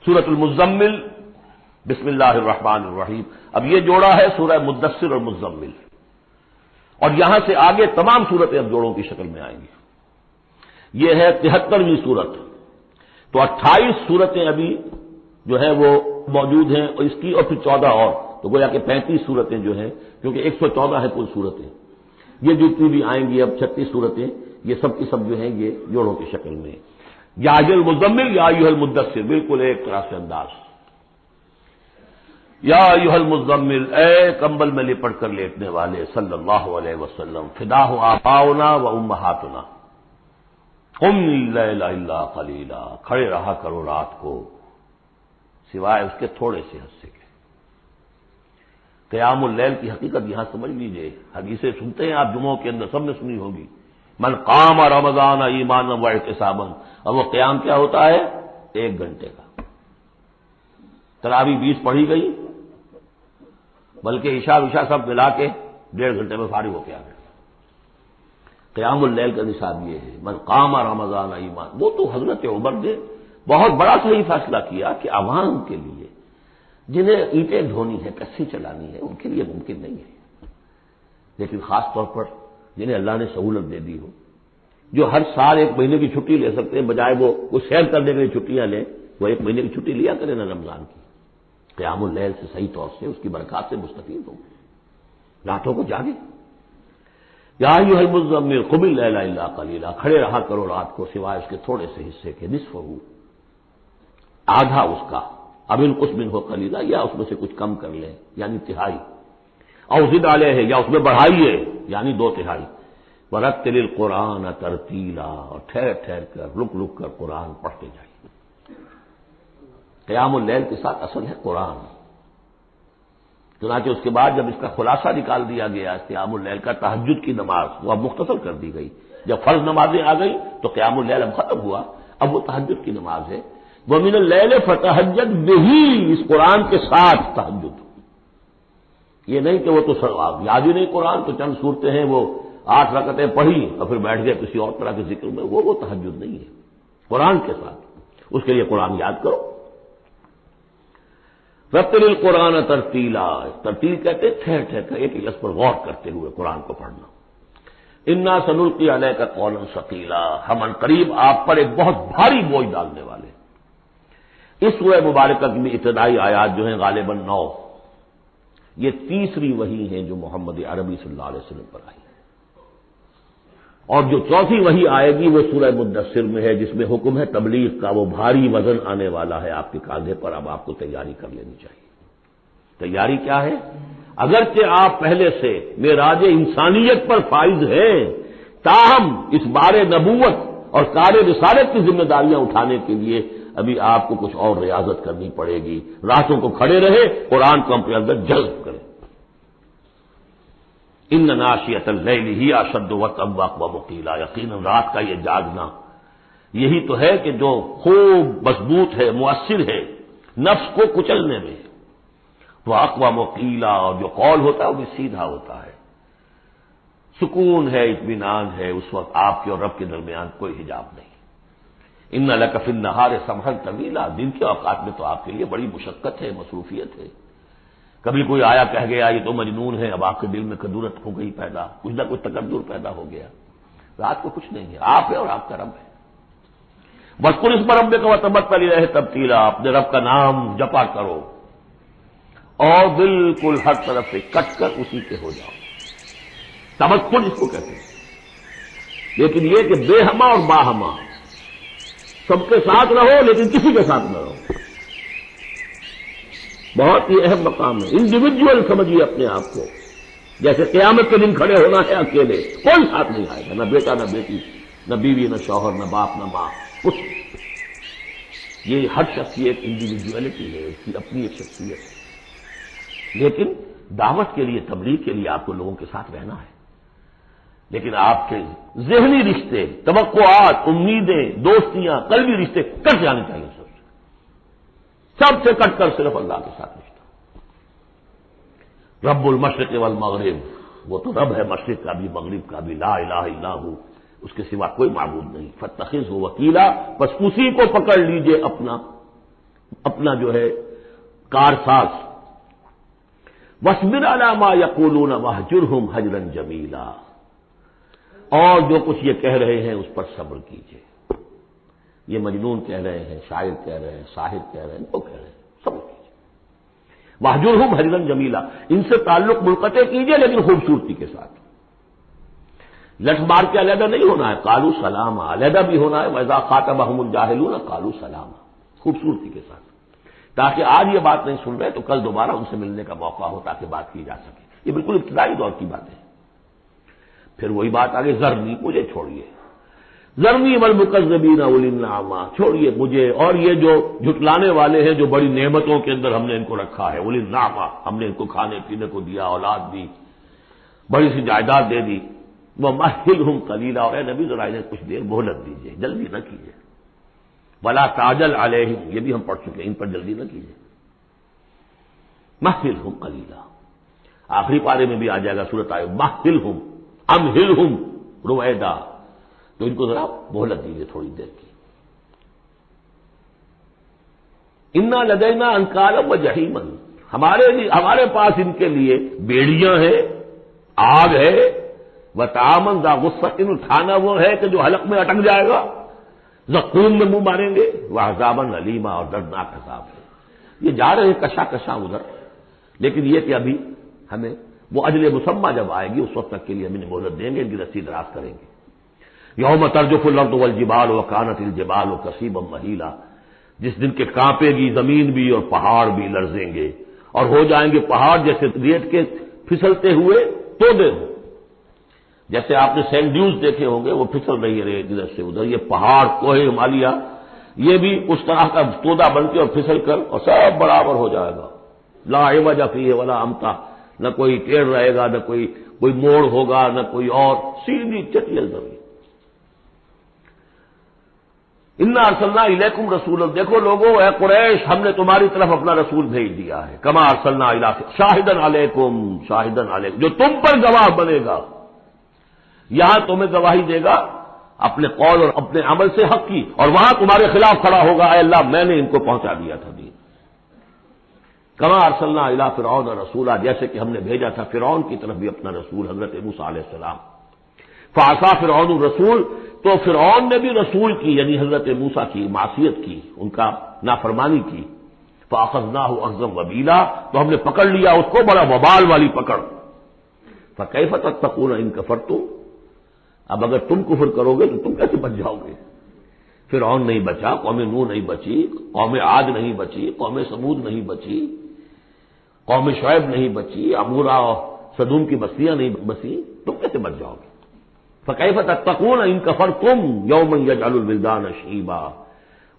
سورۃ المزمل، بسم اللہ الرحمن الرحیم. اب یہ جوڑا ہے سورہ مدثر اور مزمل، اور یہاں سے آگے تمام صورتیں اب جوڑوں کی شکل میں آئیں گی. یہ ہے 73ویں صورت. تو 28 صورتیں ابھی جو ہے وہ موجود ہیں، اور اس کی اور پھر 14 اور، تو گویا کہ 35 صورتیں جو ہیں، کیونکہ 114 ہے کل صورتیں. یہ جتنی بھی آئیں گی اب 36 صورتیں، یہ سب کی سب جو ہیں یہ جوڑوں کی شکل میں. یا ایھا المزمل یا ایھا المدثر، بالکل ایک طرح سے انداز. یا ایھا المزمل، اے کمبل میں لپٹ کر لیٹنے والے، صلی اللہ علیہ وسلم. فداہ آباؤنا و امہاتنا، قم اللیل الا قلیلا، کھڑے رہا کرو رات کو سوائے اس کے تھوڑے سے حصے کے. قیام اللیل کی حقیقت یہاں سمجھ لیجئے. حدیثیں سنتے ہیں آپ جمعوں کے اندر، سب نے سنی ہوگی. من قام رمضان ایمانا واحتسابا، اور وہ قیام کیا ہوتا ہے؟ 1 گھنٹے کا. تراویح 20 پڑھی گئی، بلکہ عشاء سب ملا کے 1.5 گھنٹے میں فارغ ہو کے آ گئے. قیام اللیل کا نصاب یہ ہے. من قام رمضان ایمان، وہ تو حضرت عمر نے بہت بڑا صحیح فیصلہ کیا کہ عوام کے لیے جنہیں اینٹیں ڈھونی ہے، کسی چلانی ہے، ان کے لیے ممکن نہیں ہے. لیکن خاص طور پر جنہیں اللہ نے سہولت دے دی ہو، جو ہر سال 1 مہینے کی چھٹی لے سکتے ہیں، بجائے وہ سیر کرنے کے لیے چھٹیاں لیں، وہ 1 مہینے کی چھٹی لیا کریں نا رمضان کی. قیام اللیل سے صحیح طور سے اس کی برکات سے مستفید ہوں، راتوں کو جاگے. یا ایھا المزمل قم اللیل الا قلیلا، کھڑے رہا کرو رات کو سوائے اس کے تھوڑے سے حصے کے. نصفہ، آدھا اس کا، اب انقص منہ قلیلا، یا اس میں سے کچھ کم کر لیں یعنی تہائی. او زد علیہ، یا اس میں بڑھائیے یعنی 2/3. ورتل القرآن ترتیلا، اور ٹھہر ٹھہر کر رک رک کر قرآن پڑھتے جائیے. قیام اللیل کے ساتھ اصل ہے قرآن. چنانچہ اس کے بعد جب اس کا خلاصہ نکال دیا گیا قیام اللیل کا، تہجد کی نماز وہ اب مختصر کر دی گئی. جب فرض نمازیں آ گئی تو قیام اللیل اب ختم ہوا، اب وہ تہجد کی نماز ہے. وَمِنَ اللَّيْلِ فَتَهَجَّدْ بِهِ، اس قرآن کے ساتھ تہجد. یہ نہیں کہ وہ تو یاد ہی نہیں قرآن، تو چند صورتیں ہیں وہ 8 رکعتیں پڑھی اور پھر بیٹھ گئے کسی اور طرح کے ذکر میں، وہ تہجد نہیں ہے. قرآن کے ساتھ اس کے لیے قرآن یاد کرو. رتل القرآن ترتیلا، ترتیل کہتے ہیں ٹھہر ٹھہر کر ایک لفظ پر غور کرتے ہوئے قرآن کو پڑھنا. انا سنلقی علیک قولا ثقیلا، ہم عنقریب آپ پر ایک بہت بھاری بوجھ ڈالنے والے. اس سورہ مبارکہ کی ابتدائی آیات جو ہیں غالباً 9، یہ تیسری وحی ہیں جو محمد عربی صلی اللہ علیہ وسلم پر آئی ہے. اور جو چوتھی وحی آئے گی وہ سورہ مدثر میں ہے، جس میں حکم ہے تبلیغ کا. وہ بھاری وزن آنے والا ہے آپ کے کاندھے پر، اب آپ کو تیاری کر لینی چاہیے. تیاری کیا ہے؟ اگرچہ آپ پہلے سے معراج انسانیت پر فائز ہیں، تاہم اس بار نبوت اور کار رسالت کی ذمہ داریاں اٹھانے کے لیے ابھی آپ کو کچھ اور ریاضت کرنی پڑے گی. راتوں کو کھڑے رہے، قرآن کو اپنے اندر جذب کریں. ان ناشئۃ اللیل ہی اشد وطئا ومقیلا، یقیناً رات کا یہ جاگنا یہی تو ہے کہ جو خوب مضبوط ہے، مؤثر ہے نفس کو کچلنے میں. وہ اقوام وقیلا، اور جو قول ہوتا ہے وہ بھی سیدھا ہوتا ہے. سکون ہے، اطمینان ہے، اس وقت آپ کے اور رب کے درمیان کوئی حجاب نہیں. ان لک فی النہار سبحا طویلا، دن کے اوقات میں تو آپ کے لیے بڑی مشقت ہے، مصروفیت ہے. کبھی کوئی آیا کہہ گیا یہ تو مجنون ہے، اب آپ کے دل میں کدورت ہو گئی پیدا، کچھ نہ کچھ تکدر پیدا ہو گیا. رات کو کچھ نہیں ہے، آپ ہے اور آپ کا رب ہے. واذکر اسم ربک وتبتل الیہ تبتیلا، اپنے رب کا نام جپا کرو اور بالکل ہر طرف سے کٹ کر اسی کے ہو جاؤ. تبتل اس کو کہتے ہیں. لیکن یہ کہ بے ہما اور باہما، سب کے ساتھ رہو لیکن کسی کے ساتھ نہ رہو. بہت ہی اہم مقام ہے. انڈیویجول سمجھیے اپنے آپ کو، جیسے قیامت کے دن کھڑے ہونا ہے اکیلے، کوئی ساتھ نہیں آئے گا، نہ بیٹا نہ بیٹی، نہ بیوی نہ شوہر، نہ باپ نہ ماں، کچھ. یہ ہر شخص کی ایک انڈیویجویلٹی ہے، اس کی اپنی ایک شخصیت ہے. لیکن دعوت کے لیے، تبلیغ کے لیے آپ کو لوگوں کے ساتھ رہنا ہے. لیکن آپ کے ذہنی رشتے، توقعات، امیدیں، دوستیاں، قلبی رشتے کٹ جانے چاہیے. سب سے کٹ کر صرف اللہ کے ساتھ رشتہ. رب المشرق والمغرب، وہ تو رب ہے مشرق کا بھی مغرب کا بھی، لا الہ الا ہو، اس کے سوا کوئی معبود نہیں. فاتخذہ وکیلا، بس اسی کو پکڑ لیجئے اپنا اپنا جو ہے کارساز. وَاصْبِرْ عَلَىٰ مَا يَقُولُونَ وَاهْجُرْهُمْ هَجْرًا جَمِيلًا، اور جو کچھ یہ کہہ رہے ہیں اس پر صبر کیجیے. یہ مجنون کہہ رہے ہیں، شاعر کہہ رہے ہیں، ساحر کہہ رہے ہیں، وہ کہہ رہے ہیں، صبر کیجیے. وَاهْجُرْهُمْ هَجْرًا جَمِيلًا، ان سے تعلق منقطع کیجیے لیکن خوبصورتی کے ساتھ. لٹ مار کے علیحدہ نہیں ہونا ہے، قالوا سلاما، علیحدہ بھی ہونا ہے. وَإِذَا خَاطَبَهُمُ الْجَاهِلُونَ قَالُوا سَلَامًا، خوبصورتی کے ساتھ، تاکہ آج یہ بات نہیں سن رہے تو کل دوبارہ ان سے ملنے کا موقع ہو تاکہ بات کی جا سکے. یہ بالکل ابتدائی دور کی بات ہے. پھر وہی بات آگے، ذرنی، مجھے چھوڑیے، ذرنی والمکذبین اولی النعمہ، چھوڑیے مجھے اور یہ جو جھٹلانے والے ہیں جو بڑی نعمتوں کے اندر ہم نے ان کو رکھا ہے. اولی النعمہ، ہم نے ان کو کھانے پینے کو دیا، اولاد دی، بڑی سی جائیداد دے دی. وَمَهِّلْهُمْ قَلِيلًا، اور اے نبی ذرا انہیں کچھ دیر مہلت دیجیے، جلدی نہ کیجیے. وَلَا تَعْجَلْ عَلَيْهِمْ، یہ بھی ہم پڑھ چکے ہیں، ان پر جلدی نہ کیجیے. مَهِّلْهُمْ قَلِيلًا، آخری پارے میں بھی آ جائے گا سورۃ آئے مَهِّلْهُمْ أَمْهِلْهُمْ رُوَیدًا، تو ان کو ذرا مہلت دیجیے تھوڑی دیر کی. اِنَّا لَدَيْنَا أَنْكَالًا وَجَحِيمًا، ہمارے پاس ان کے لیے بیڑیاں ہیں، آگ ہے. وَطَعَامًا ذَا غُصَّةٍ، کھانا وہ ہے کہ جو حلق میں اٹک جائے گا، زقوم میں منہ ماریں گے. وَعَذَابًا أَلِيمًا، اور دردناک عذاب ہے. یہ جا رہے ہیں کشا کشا ادھر، لیکن یہ کہ ابھی ہمیں وہ اجل مسمى جب آئے گی اس وقت تک کے لیے ہم انہیں مہلت دیں گے، ان کی رسی دراز کریں گے. یوم ترجف الارض والجبال وکانت الجبال کثیبا مہیلا، جس دن کے کانپے گی زمین بھی اور پہاڑ بھی لرزیں گے، اور ہو جائیں گے پہاڑ جیسے ریت کے پھسلتے ہوئے تودے ہوں. جیسے آپ نے سینڈ ڈیوز دیکھے ہوں گے وہ پھسل رہی ہے ادھر سے ادھر، یہ پہاڑ کوہ ہمالیہ یہ بھی اس طرح کا تودا بن کے اور پھسل کر اور سب برابر ہو جائے گا. لا عوج فیہ ولا امتا، نہ کوئی ٹیڑھ رہے گا، نہ کوئی موڑ ہوگا، نہ کوئی اور، سیدھی چٹیل زمین. انا ارسلنا الیکم رسولا، دیکھو لوگوں اے قریش، ہم نے تمہاری طرف اپنا رسول بھیج دیا ہے. کما ارسلنا الی شاہدا علیکم، شاہدا علیکم، جو تم پر گواہ بنے گا. یہاں تمہیں گواہی دے گا اپنے قول اور اپنے عمل سے حق کی، اور وہاں تمہارے خلاف کھڑا ہوگا، اے اللہ میں نے ان کو پہنچا دیا تھا دین. کما ارسلنا الی فرعون رسولا، جیسے کہ ہم نے بھیجا تھا فرعون کی طرف بھی اپنا رسول حضرت موسیٰ علیہ السلام. فعصا فرعون الرسول، تو فرعون نے بھی رسول کی یعنی حضرت موسیٰ کی معصیت کی، ان کا نافرمانی کی. فاخذناہ اخذا وبیلا، تو ہم نے پکڑ لیا اس کو بڑا وبال والی پکڑ. فکیف تتقون ان کفرتم، اب اگر تم کفر کرو گے تو تم کیسے بچ جاؤ گے؟ فرعون نہیں بچا، قوم نوح نہیں بچی، قوم عاد نہیں بچی، قوم ثمود نہیں بچی، قوم شعیب نہیں بچی، عمورہ اور صدوم کی بستیاں نہیں بسی، تم کیسے بچ جاؤ گے؟ فکیف تتقون ان کفرتم یوما یجعل الولدان شیبا،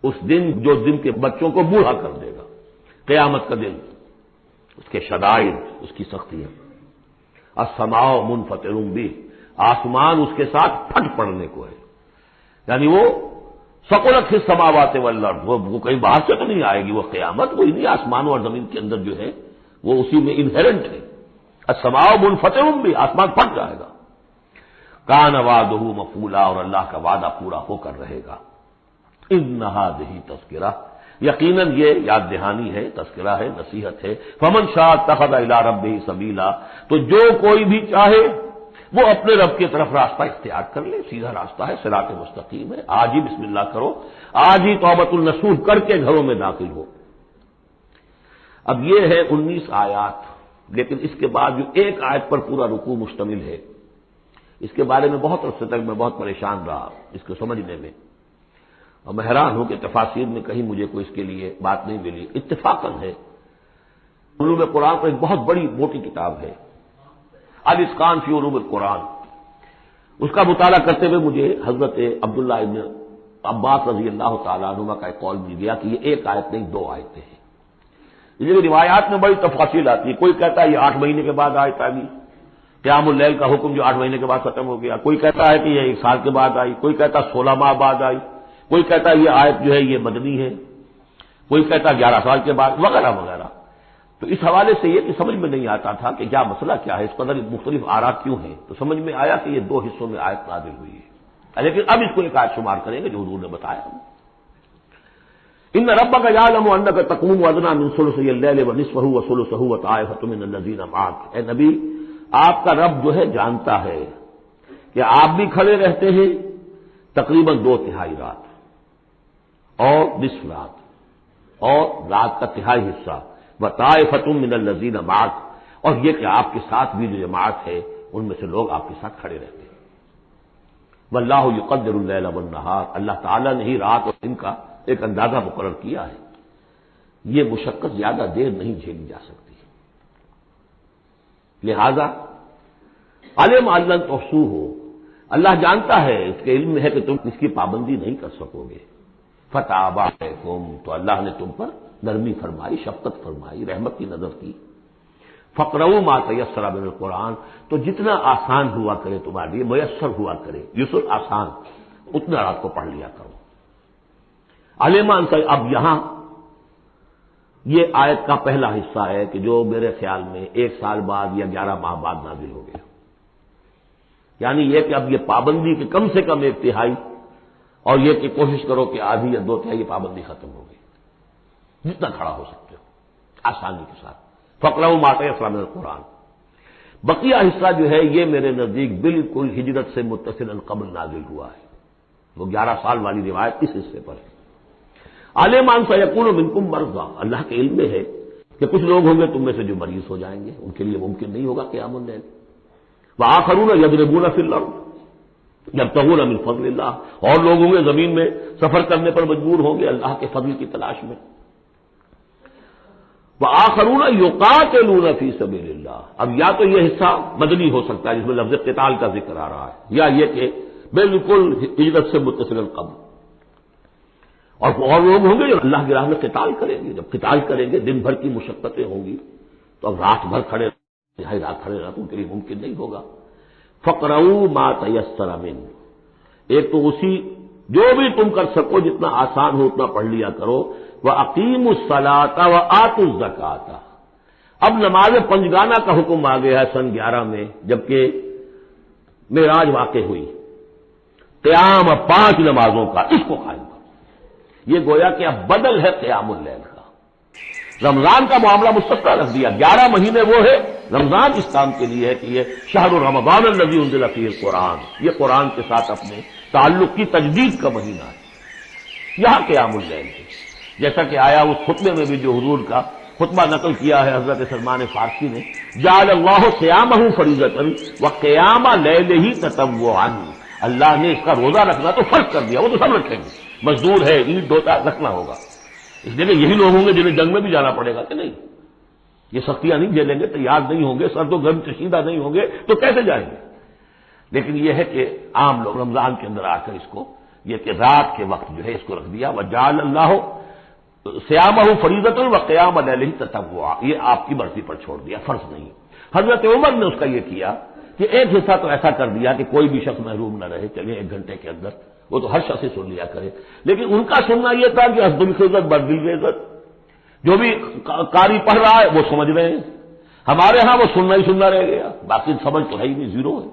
اس دن جو دن کے بچوں کو بوڑھا کر دے گا، قیامت کا دن، اس کے شدائد، اس کی سختیاں. السماء منفطر بہ، آسمان اس کے ساتھ پھٹ پڑنے کو ہے، یعنی وہ ثقلت فی السماوات والارض، وہ کہیں باہر سے تو نہیں آئے گی، وہ قیامت وہ انہی آسمانوں اور زمین کے اندر جو ہے وہ اسی میں انہیرنٹ ہے. السماء منفطر بہ، آسمان پھٹ جائے گا. کان وعدہ مفعولا، اور اللہ کا وعدہ پورا ہو کر رہے گا. ان ھذہ تذکرہ، یقیناً یہ یاد دہانی ہے، تذکرہ ہے، نصیحت ہے. فمن شاء اتخذ الی ربہ سبیلا، تو جو کوئی بھی چاہے وہ اپنے رب کی طرف راستہ اختیار کر لے، سیدھا راستہ ہے، صراط مستقیم ہے. آج ہی بسم اللہ کرو، آج ہی توبۃ النصوح کر کے گھروں میں داخل ہو. اب یہ ہے 19 آیات، لیکن اس کے بعد جو ایک آیت پر پورا رکوع مشتمل ہے، اس کے بارے میں بہت عرصے تک میں بہت پریشان رہا اس کو سمجھنے میں، اور میں حیران ہوں کہ تفاسیر میں کہیں مجھے کوئی اس کے لیے بات نہیں ملی. اتفاقاً ہے، علوم قرآن پر ایک بہت بڑی موٹی کتاب ہے الاتقان فی علوم القرآن، اس کا مطالعہ کرتے ہوئے مجھے حضرت عبداللہ ابن عباس رضی اللہ تعالیٰ عنہما کا ایک قول مل گیا کہ یہ ایک آیت نہیں 2 آیتیں ہیں. یہ روایات میں بڑی تفاصیل آتی ہے. کوئی کہتا ہے یہ 8 مہینے کے بعد آیت آئی، قیام اللیل کا حکم جو 8 مہینے کے بعد ختم ہو گیا. کوئی کہتا ہے کہ یہ 1 سال کے بعد آئی، کوئی کہتا 16 ماہ بعد آئی، کوئی کہتا ہے یہ آیت جو ہے یہ مدنی ہے، کوئی کہتا 11 سال کے بعد، وغیرہ وغیرہ. تو اس حوالے سے یہ کہ سمجھ میں نہیں آتا تھا کہ کیا مسئلہ کیا ہے، اس قدر مختلف آراء کیوں ہیں. تو سمجھ میں آیا کہ یہ 2 حصوں میں آیت نازل ہوئی ہے، لیکن اب اس کو ایک آیت شمار کریں گے جو حضور نے بتایا. ان ربک یعلم انک تقوم ادنی من ثلثی اللیل ونصفہ وثلثہ وطائفۃ من الذین معک، اے نبی آپ کا رب جو ہے جانتا ہے کہ آپ بھی کھڑے رہتے ہیں تقریباً 2/3 رات اور نصف رات اور رات کا تہائی حصہ، وطائفۃ من الذین معک، اور یہ کہ آپ کے ساتھ بھی جو جماعت ہے ان میں سے لوگ آپ کے ساتھ کھڑے رہتے ہیں۔ واللہ یقدر اللیل والنہار، اللہ تعالیٰ نے ہی رات اور دن کا ایک اندازہ مقرر کیا ہے، یہ مشقت زیادہ دیر نہیں جھیلی جا سکتی، لہذا علم ان لن تحصوہ، اللہ جانتا ہے، اس کے علم میں ہے کہ تم اس کی پابندی نہیں کر سکو گے، فتاب علیکم، تو اللہ نے تم پر نرمی فرمائی، شفقت فرمائی، رحمت کی نظر کی، فقرؤوا ما تیسر من القرآن، تو جتنا آسان ہوا کرے تمہارے لیے، میسر ہوا کرے، یسر آسان، اتنا رات کو پڑھ لیا کرو۔ علمان سے اب یہاں یہ آیت کا پہلا حصہ ہے کہ جو میرے خیال میں 1 سال بعد یا 11 ماہ بعد نازل ہو گیا، یعنی یہ کہ اب یہ پابندی کے کم سے کم 1/3 اور یہ کہ کوشش کرو کہ آدھی یا 2/3 یہ پابندی ختم ہو گئی، جتنا کھڑا ہو سکتے ہو آسانی کے ساتھ۔ فقرؤوا ما تیسر من القرآن، بقیہ حصہ جو ہے یہ میرے نزدیک بالکل ہجرت سے متصلا قبل نازل ہوا ہے، وہ 11 سال والی روایت اس حصے پر ہے۔ عالمان سیکون منکم مرضی، اللہ کے علم میں ہے کہ کچھ لوگ ہوں گے تم میں سے جو مریض ہو جائیں گے، ان کے لیے ممکن نہیں ہوگا قیام اللیل، وآخرون یضربون فی الارض یبتغون من فضل اللہ، اور لوگ ہوں گے زمین میں سفر کرنے پر مجبور ہوں گے اللہ کے فضل کی تلاش میں، وآخرون یقاتلون فی سبیل اللہ، اب یا تو یہ حصہ مدنی ہو سکتا ہے جس میں لفظ قتال کا ذکر آ رہا ہے، یا یہ کہ بالکل ہجرت سے متصل قبل، اور لوگ ہوں گے جو اللہ کی راہ میں قتال کریں گے، جب قتال کریں گے دن بھر کی مشقتیں ہوں گی، تو اب رات بھر کھڑے رات کھڑے رہنا تو ان کے لیے ممکن نہیں ہوگا۔ فقرؤوا ما تیسر من، ایک تو اسی جو بھی تم کر سکو جتنا آسان ہو اتنا پڑھ لیا کرو، وَأَقِیمُوا الصَّلَاةَ وَآتُوا الزَّکَاةَ، اب نماز پنجگانہ کا حکم آ گیا ہے سن 11 میں، جبکہ معراج واقع ہوئی، قیام 5 نمازوں کا، اس کو قائم کرو، یہ گویا کہ اب بدل ہے قیام اللیل کا۔ رمضان کا معاملہ مستقل رکھ دیا، 11 مہینے وہ ہے، رمضان اس کام کے لیے ہے کہ یہ شہر رمضان الذی انزل فیہ القرآن، یہ قرآن کے ساتھ اپنے تعلق کی تجدید کا مہینہ ہے، یہاں قیام اللیل ہے، جیسا کہ آیا اس خطبے میں بھی جو حضور کا خطبہ نقل کیا ہے حضرت سلمان فارسی نے، جعل اللہ صیامہ فریضۃ وقیام لیلہ تطوعا، اللہ نے اس کا روزہ رکھنا تو فرض کر دیا، وہ تو سب رکھیں گے، مزدور ہے عید ہوتا رکھنا ہوگا، اس لیے کہ یہی لوگ ہوں گے جنہیں جنگ میں بھی جانا پڑے گا کہ نہیں، یہ سختیاں نہیں جھیلیں گے، تیار نہیں ہوں گے، سرد و گرم چشیدہ نہیں ہوں گے تو کیسے جائیں گے؟ لیکن یہ ہے کہ عام لوگ رمضان کے اندر آ کر اس کو یہ کہ رات کے وقت جو ہے اس کو رکھ دیا، وجعل اللہ صیامہ فریضۃ وقیام لیلہ تطوعا، یہ آپ کی مرضی پر چھوڑ دیا، فرض نہیں۔ حضرت عمر نے اس کا یہ کیا کہ ایک حصہ تو ایسا کر دیا کہ کوئی بھی شخص محروم نہ رہے، چلے 1 گھنٹے کے اندر وہ تو ہر شخص سے سن لیا کرے، لیکن ان کا سننا یہ تھا کہ حسب الخزت بدل عزت، جو بھی قاری پڑھ رہا ہے وہ سمجھ رہے ہیں، ہمارے ہاں وہ سننا ہی سننا رہ گیا، باقی سمجھ تو ہے ہی نہیں، زیرو ہے۔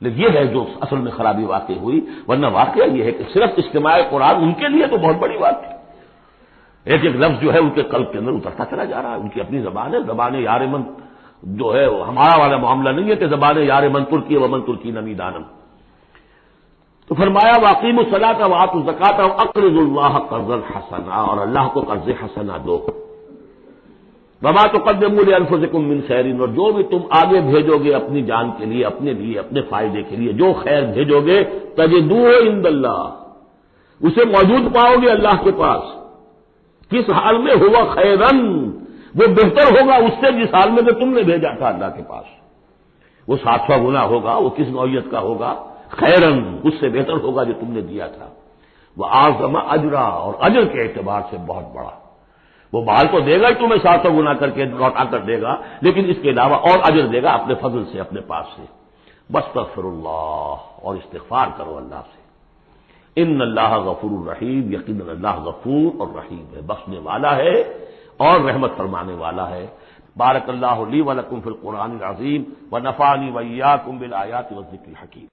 لیکن یہ ہے جو اصل میں خرابی واقع ہوئی، ورنہ واقعہ یہ ہے کہ صرف اجتماع قرآن ان کے لیے تو بہت بڑی بات تھی، ایک ایک لفظ جو ہے ان کے قلب کے اندر اترتا چلا جا رہا ہے، ان کی اپنی زبان ہے، زبان یار من جو ہے وہ ہمارا والا معاملہ نہیں ہے کہ زبان یار من ترکی ومن ترکی نمی دانم۔ تو فرمایا واقیموا الصلاۃ وآتوا الزکاۃ واقرضوا اللہ قرضا حسنا، اور اللہ کو قرض حسنا دو، وما تقدموا لانفسکم من خیر، اور جو بھی تم آگے بھیجو گے اپنی جان کے لیے، اپنے فائدے کے لیے جو خیر بھیجو گے، تجدوہ عند اللہ، اسے موجود پاؤ گے اللہ کے پاس، کس حال میں ہوا خیرن، وہ بہتر ہوگا اس سے جس حال میں تم نے بھیجا تھا اللہ کے پاس، وہ 700 گنا ہوگا، وہ کس نوعیت کا ہوگا، خیرن اس سے بہتر ہوگا جو تم نے دیا تھا، وہ اعظم اجرا، اور اجر کے اعتبار سے بہت بڑا، وہ مال تو دے گا ہی تمہیں 700 گنا کر کے لوٹا کر دے گا، لیکن اس کے علاوہ اور اجر دے گا اپنے فضل سے، اپنے پاس سے۔ بستغفر اللہ، اور استغفار کرو اللہ سے، ان اللہ غفور الرحیم، یقینا اللہ غفور اور رحیم ہے، بخشنے والا ہے اور رحمت فرمانے والا ہے۔ بارک اللہ لی ولکم فی القرآن العظیم ونفعنی وإیاکم بالآیات والذکر الحکیم۔